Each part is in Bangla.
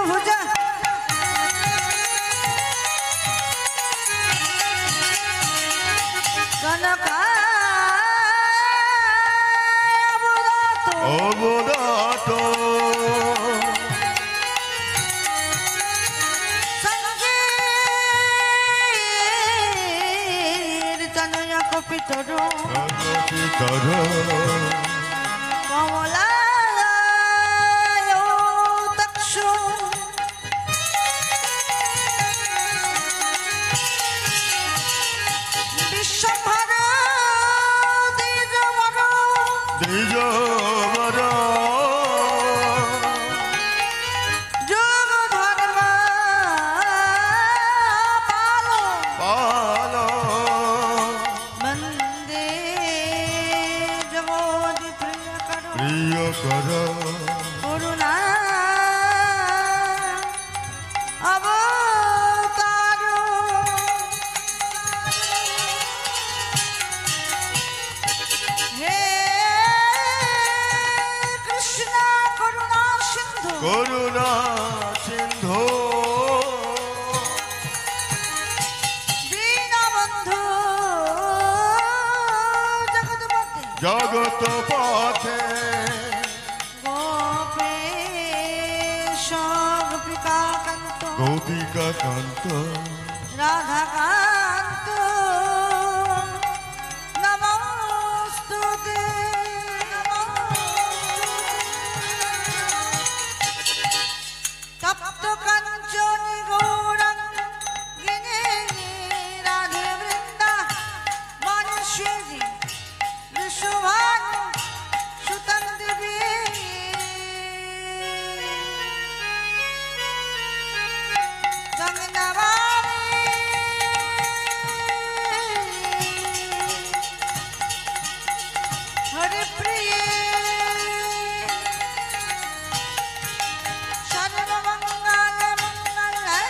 ভুজা নিজ বর যোগ ধর্ম পালো বন্দে জগৎ প্রিয় কর করুণা অবতার হে কৃষ্ণ করুণা সিন্ধু করুণা সিন্ধু দীনবন্ধু জগৎপতি জগত পথে গোপেশ গোপিকাকান্ত গোপিকা কান্ত রাধাকান্ত নমস্তুতে তপ্ত কাঞ্চনি গৌরাঙ্গিনী রাধে বৃন্দা বনশ্রী বিশ্বভানু সুতং দেবী হরে প্রিয়ে সর্বমঙ্গল মঙ্গলে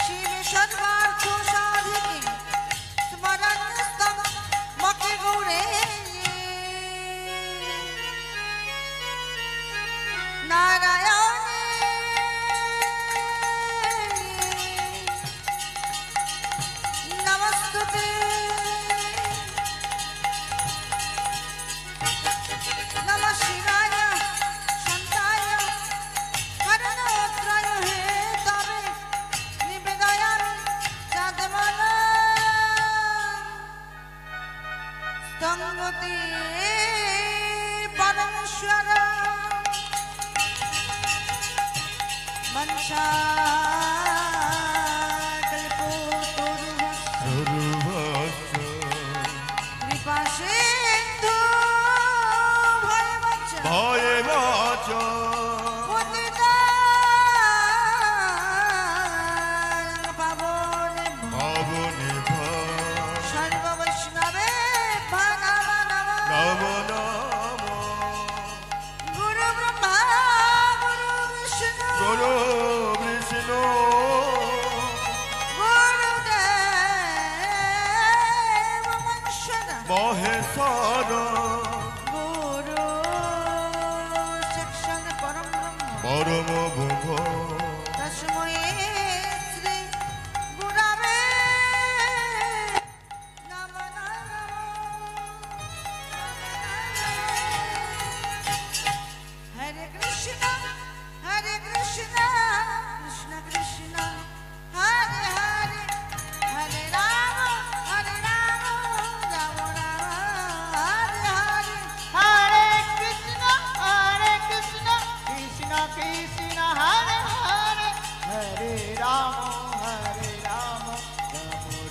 শিবে সর্বার্থ সাধিকে স্মরণস্তম মকে গৌরে নারায়ণে নমস্তুতে নমঃ শিবায় শান্তায় করুণাত্রায় হে তবে নিবেদয়ামি চাঁদমল স্তঙ্গতি পরমেশ্বর মনসা সর্বস্ব কৃপা সিন্ধু ভয়বৎস ভয়ে বাচ পতিতান পাবনে পাবনে সর্ববৈষ্ণবে নমঃ নমঃ নম নম গুরু ব্রহ্মা গুরু বিষ্ণু গুরু বিষ্ণু গুরুদেব মহেশ্বর মহেশ্বর গুরু শিক্ষণ পরম ব্রহ্ম পরম ভুব তস্मै শ্রী গুরবে নমঃ হরে Krishna Krishna Krishna Hare Hare Hare Ram Ram Ram Hare Hare Hare Krishna, Krishna Krishna, Hare Hare, Hare Rama, Rama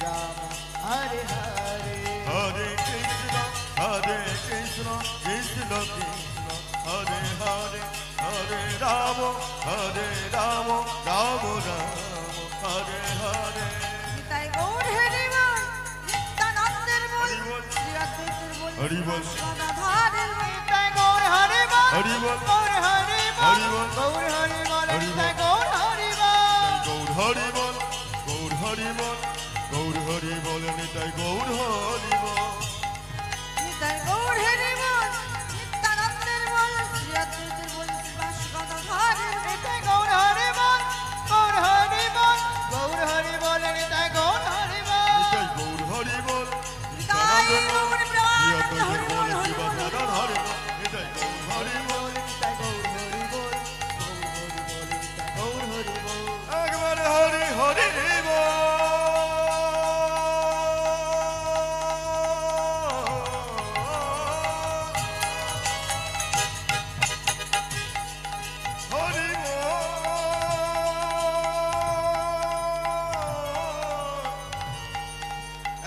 Rama, Hare Hare. হরে কৃষ্ণ কৃষ্ণ কৃষ্ণ হরে হরে হরে রাম রাম রাম হরে হরে নিতাই গৌর হরি বল নিত্যানন্দের বল হরি বল। শ্রী অদ্বৈতের বল হরি বল। গদাধরের বল Nitai Gaur Hari Bol, Hari বল Gaur Hari হরি Bol, বল। Gaur Hari Bol, হরি বল। Nitai Gaur Hari Bol. Gour Hari বল গৌর হরি বল গৌর হরি বল নিতাই গৌর হরি বল নিতাই গৌর হরি বল নিত্যানন্দের বল শ্রী অদ্বৈতের বল শ্রীবাস গদাধরের বল Nitai Gaur Hari Bol, Gaur Hari Bol, Gaur Hari Bol, Nitai Gaur Hari Bol. Nitai Gour Hari বল নিতাই গৌর প্রেমানন্দ হরি বল হরি শিবা বল দাদার হরি বল নিতাই গৌর হরি বল Nitai Gaur Hari Bol, Gaur Hari Bol, Nitai Gaur Hari Bol. একবার হরি হরি বল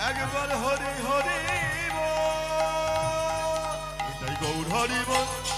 একবার হরি হরি বল নিতাই গৌর হরি বল